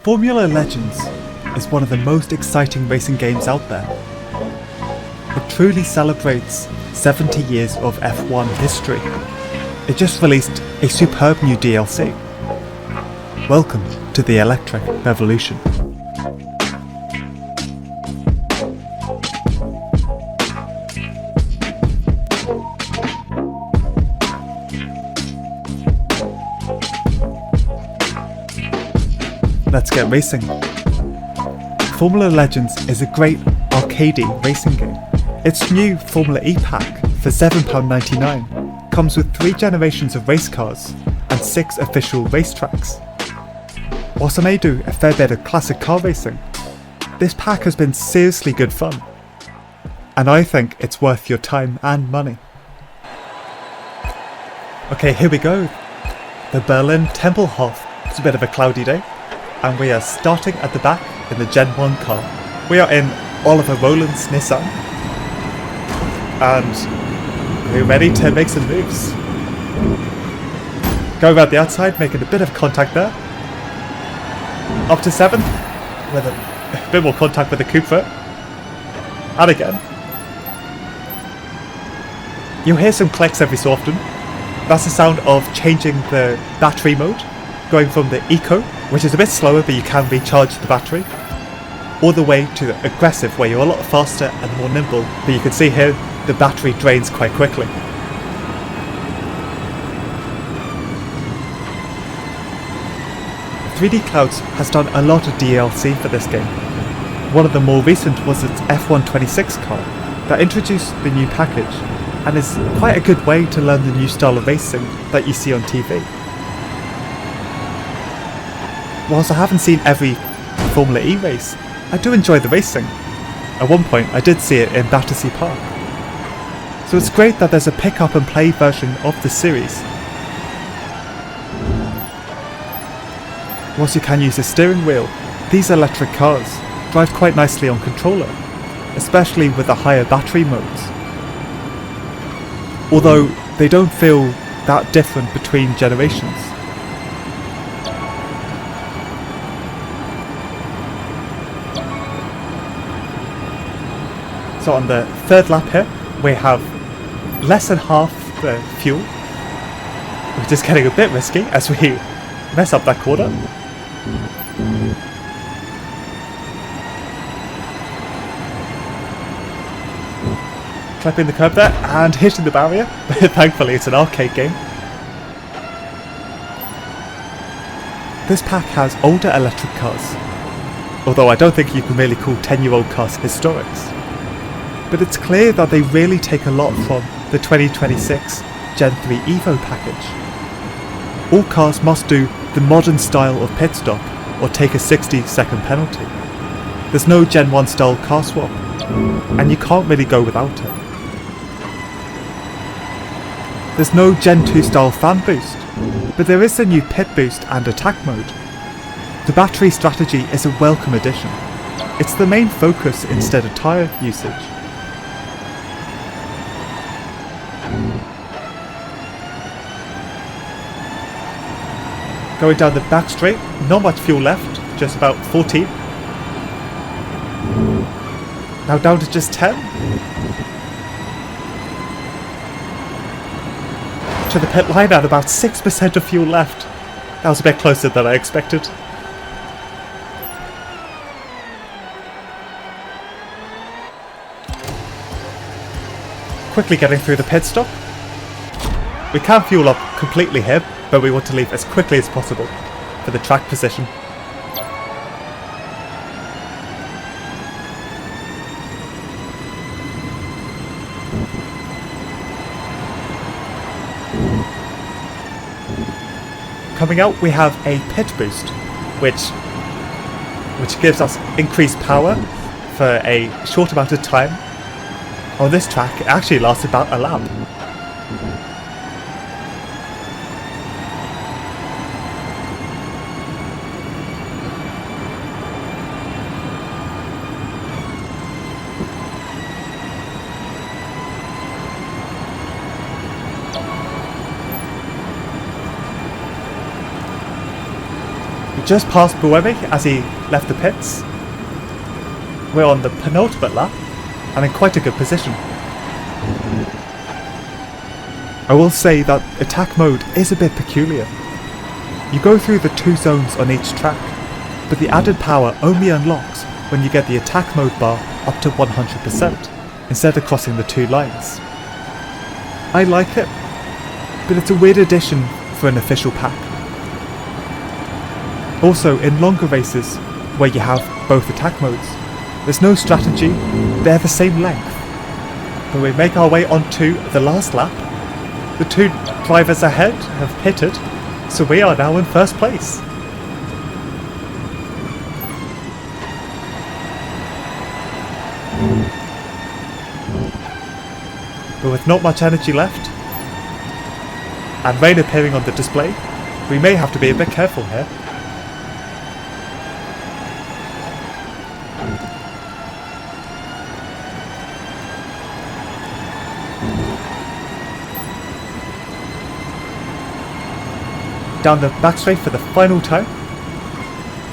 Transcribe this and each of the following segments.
Formula Legends is one of the most exciting racing games out there. It truly celebrates 70 years of F1 history. It just released a superb new DLC. Welcome to the Electric Revolution. Let's get racing. Formula Legends is a great arcadey racing game. Its new Formula E pack for £7.99 comes with 3 generations of race cars and 6 official racetracks. Whilst I may do a fair bit of classic car racing, this pack has been seriously good fun, and I think it's worth your time and money. Okay, here we go. The Berlin Tempelhof. It's a bit of a cloudy day, and we are starting at the back in the Gen 1 car. We are in Oliver Rowland's Nissan, and we're ready to make some moves. Going around the outside, making a bit of contact there. Up to 7, with a bit more contact with the Cooper. And again. You'll hear some clicks every so often. That's the sound of changing the battery mode, going from the Eco, which is a bit slower but you can recharge the battery, all the way to the aggressive, where you're a lot faster and more nimble, but you can see here the battery drains quite quickly. "3D Clouds" has done a lot of DLC for this game. One of the more recent was its F126 car that introduced the new package and is quite a good way to learn the new style of racing that you see on TV. Whilst I haven't seen every Formula E race, I do enjoy the racing. At one point I did see it in Battersea Park. So it's great that there's a pick up and play version of the series. Whilst you can use a steering wheel, these electric cars drive quite nicely on controller, especially with the higher battery modes. Although they don't feel that different between generations. So on the third lap here, we have less than half the fuel, which is getting a bit risky as we mess up that corner. Clipping the curb there and hitting the barrier. Thankfully it's an arcade game. This pack has older electric cars, although I don't think you can really call 10-year-old cars historics. But it's clear that they really take a lot from the 2026 Gen 3 Evo package. All cars must do the modern style of pit stop or take a 60-second penalty. There's no Gen 1 style car swap, and you can't really go without it. There's no Gen 2 style fan boost, but there is a new pit boost and attack mode. The battery strategy is a welcome addition. It's the main focus instead of tyre usage. Going down the back straight, not much fuel left, just about 14. Now down to just 10. To the pit line at about 6% of fuel left. That was a bit closer than I expected. Quickly getting through the pit stop. We can fuel up completely here, but we want to leave as quickly as possible for the track position. Coming out, we have a pit boost, which gives us increased power for a short amount of time. On this track, it actually lasts about a lap. just past Buemi as he left the pits. We're on the penultimate lap and in quite a good position. I will say that attack mode is a bit peculiar. You go through the 2 zones on each track, but the added power only unlocks when you get the attack mode bar up to 100% instead of crossing the 2 lines. I like it, but it's a weird addition for an official pack. Also, in longer races where you have both attack modes, there's no strategy, they're the same length. But we make our way onto the last lap. The 2 drivers ahead have pitted, so we are now in first place. But with not much energy left, and rain appearing on the display, we may have to be a bit careful here. Down the back straight for the final time,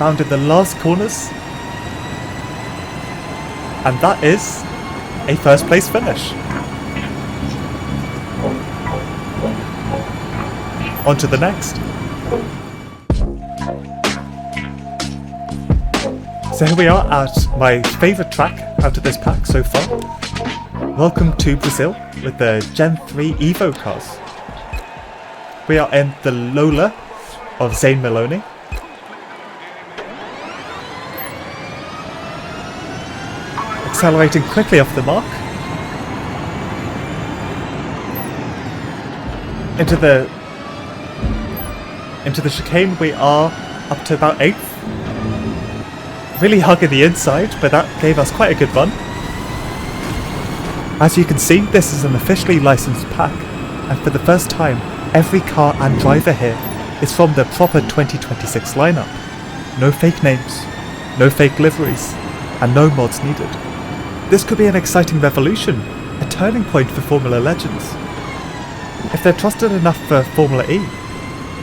round in the last corners, and that is a first place finish. On to the next. So here we are at my favourite track out of this pack so far. Welcome to Brazil with the Gen 3 Evo cars. We are in the Lola of Zane Maloney. Accelerating quickly off the mark. Into the chicane we are up to about 8th. Really hugging the inside, but that gave us quite a good run. As you can see, this is an officially licensed pack, and for the first time, every car and driver here is from the proper 2026 lineup. No fake names, no fake liveries, and no mods needed. This could be an exciting revolution, a turning point for Formula Legends. If they're trusted enough for Formula E,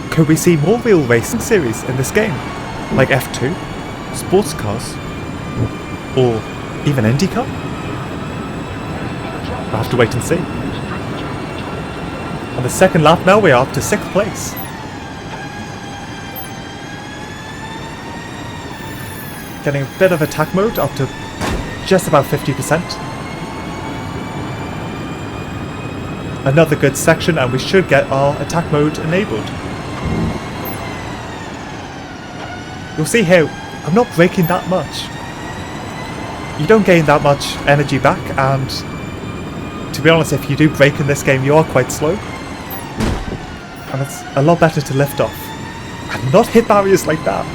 could we see more real racing series in this game, like F2, sports cars, or even IndyCar? I'll have to wait and see. On the second lap now we are up to 6th place. Getting a bit of attack mode up to just about 50%. Another good section and we should get our attack mode enabled. You'll see here, I'm not braking that much. You don't gain that much energy back, and to be honest, if you do brake in this game you are quite slow. And it's a lot better to lift off and not hit barriers like that.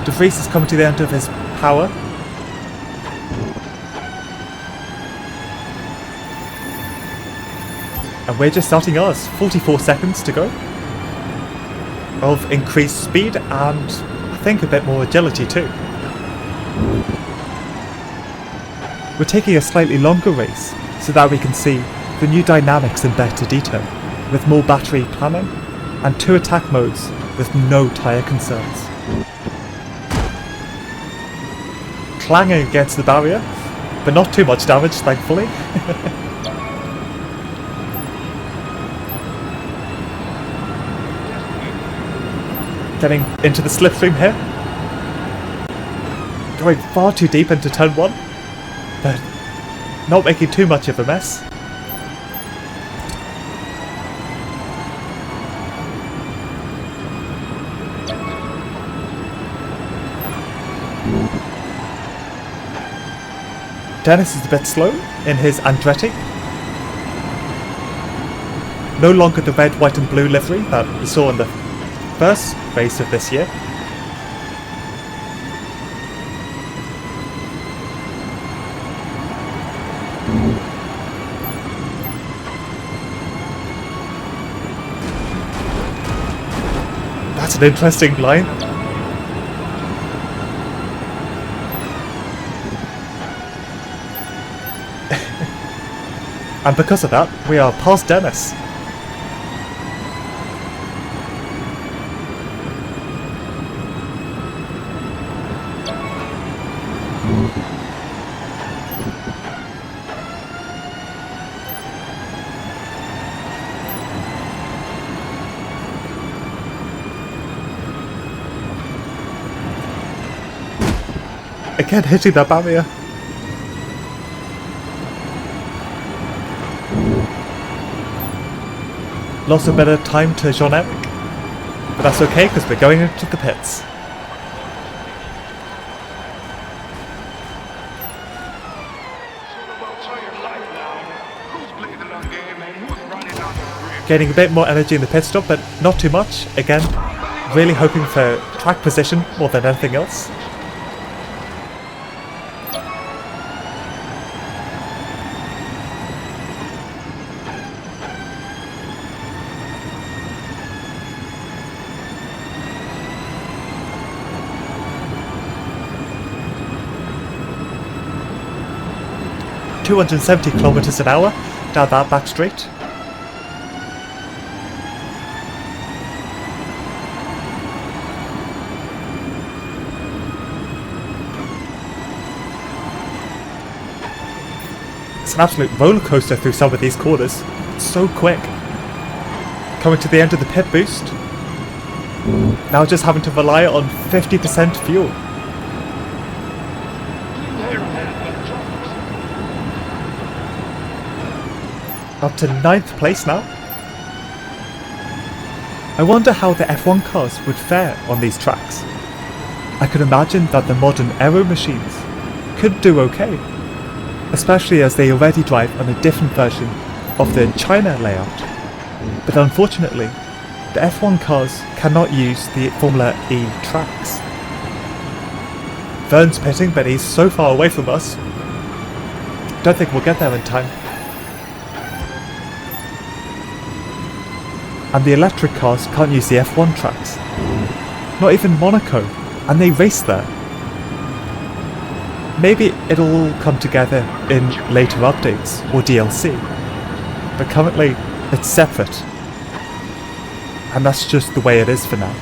De Vries is coming to the end of his power. And we're just starting ours. 44 seconds to go. Of increased speed and I think a bit more agility too. We're taking a slightly longer race so that we can see the new dynamics in better detail, with more battery planning and 2 attack modes with no tyre concerns. Clanging against the barrier, but not too much damage, thankfully. Getting into the slipstream here. Going far too deep into turn 1, but not making too much of a mess. Dennis is a bit slow in his Andretti. No longer the red, white and blue livery that we saw in the first race of this year. That's an interesting line. And because of that, we are past Dennis. Again, hitting that barrier. Lost a bit of time to Jean-Eric, but that's okay because we're going into the pits. Gaining a bit more energy in the pit stop, but not too much. Again, really hoping for track position more than anything else. ...270 kilometers an hour down that back straight. It's an absolute roller coaster through some of these corners. It's so quick. Coming to the end of the pit boost. Now just having to rely on 50% fuel. Up to 9th place now. I wonder how the F1 cars would fare on these tracks. I could imagine that the modern aero machines could do okay, especially as they already drive on a different version of the China layout. But unfortunately, the F1 cars cannot use the Formula E tracks. Vern's pitting, but he's so far away from us. Don't think we'll get there in time. And the electric cars can't use the F1 tracks. Not even Monaco, and they race there. Maybe it'll all come together in later updates or DLC, but currently it's separate. And that's just the way it is for now.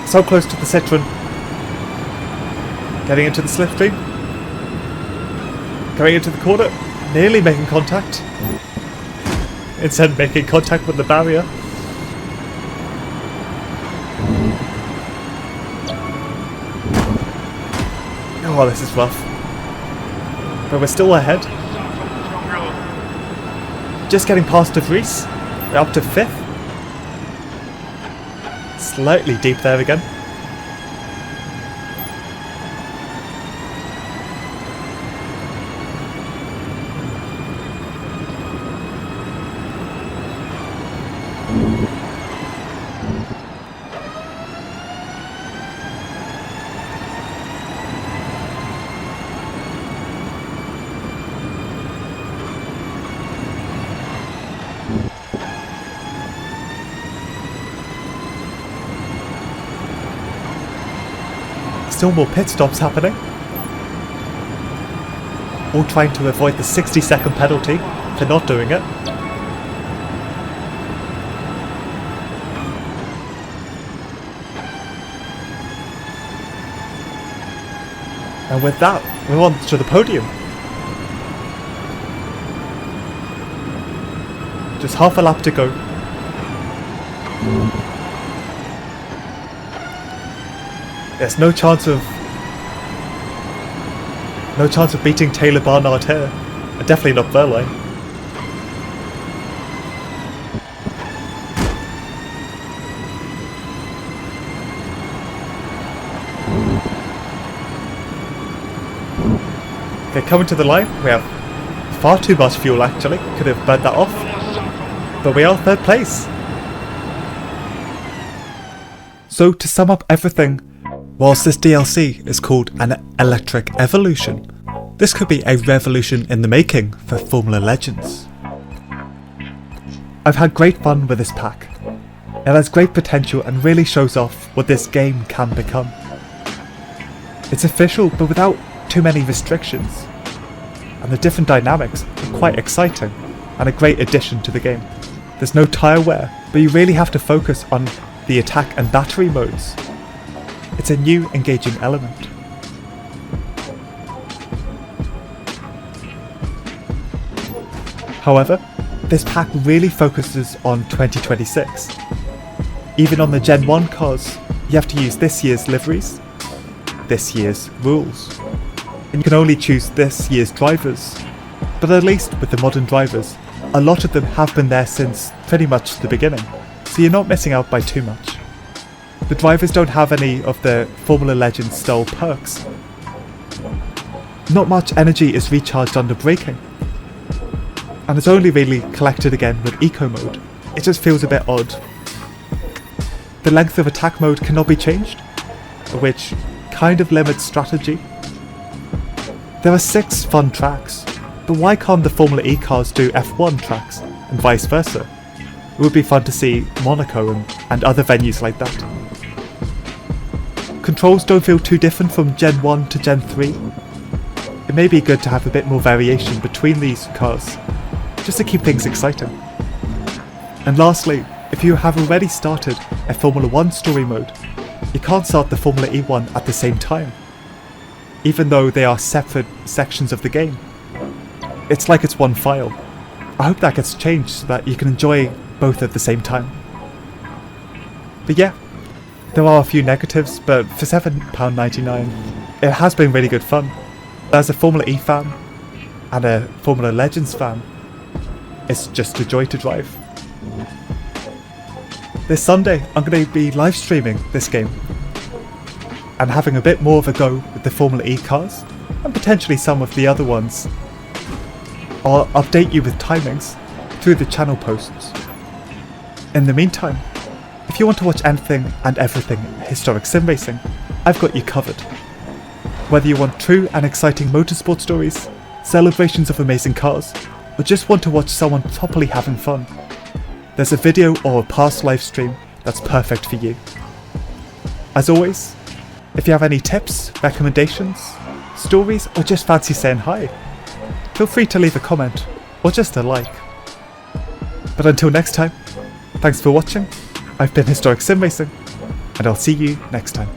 So close to the Citroen. Getting into the slipstream. Going into the corner. Nearly making contact. Instead of making contact with the barrier. Oh, this is rough. But we're still ahead. Just getting past De Vries. We're up to 5th. Slightly deep there again. Still more pit stops happening. All trying to avoid the 60-second penalty for not doing it. And with that, we're on to the podium. Just half a lap to go. There's no chance of beating Taylor Barnard here. And definitely not Verline. Okay, coming to the line, we have far too much fuel actually. Could have burnt that off. But we are 3rd place. So to sum up everything, whilst this DLC is called an electric evolution, this could be a revolution in the making for Formula Legends. I've had great fun with this pack. It has great potential and really shows off what this game can become. It's official but without too many restrictions, and the different dynamics are quite exciting and a great addition to the game. There's no tire wear, but you really have to focus on the attack and battery modes. It's a new engaging element. However, this pack really focuses on 2026. Even on the Gen 1 cars, you have to use this year's liveries, this year's rules, and you can only choose this year's drivers. But at least with the modern drivers, a lot of them have been there since pretty much the beginning, so you're not missing out by too much. The drivers don't have any of the Formula Legends style perks. Not much energy is recharged under braking, and it's only really collected again with Eco mode. It just feels a bit odd. The length of attack mode cannot be changed, which kind of limits strategy. There are 6 fun tracks, but why can't the Formula E cars do F1 tracks, and vice versa? It would be fun to see Monaco and other venues like that. Controls don't feel too different from Gen 1 to Gen 3. It may be good to have a bit more variation between these cars, just to keep things exciting. And lastly, if you have already started a Formula 1 story mode, you can't start the Formula E one at the same time, even though they are separate sections of the game. It's like it's one file. I hope that gets changed so that you can enjoy both at the same time. But yeah, there are a few negatives, but for £7.99, it has been really good fun. As a Formula E fan and a Formula Legends fan, it's just a joy to drive. This Sunday, I'm going to be live streaming this game and having a bit more of a go with the Formula E cars and potentially some of the other ones. I'll update you with timings through the channel posts. In the meantime, if you want to watch anything and everything historic sim racing, I've got you covered. Whether you want true and exciting motorsport stories, celebrations of amazing cars, or just want to watch someone properly having fun, there's a video or a past live stream that's perfect for you. As always, if you have any tips, recommendations, stories, or just fancy saying hi, feel free to leave a comment or just a like. But until next time, thanks for watching. I've been Historic Sim Racing, and I'll see you next time.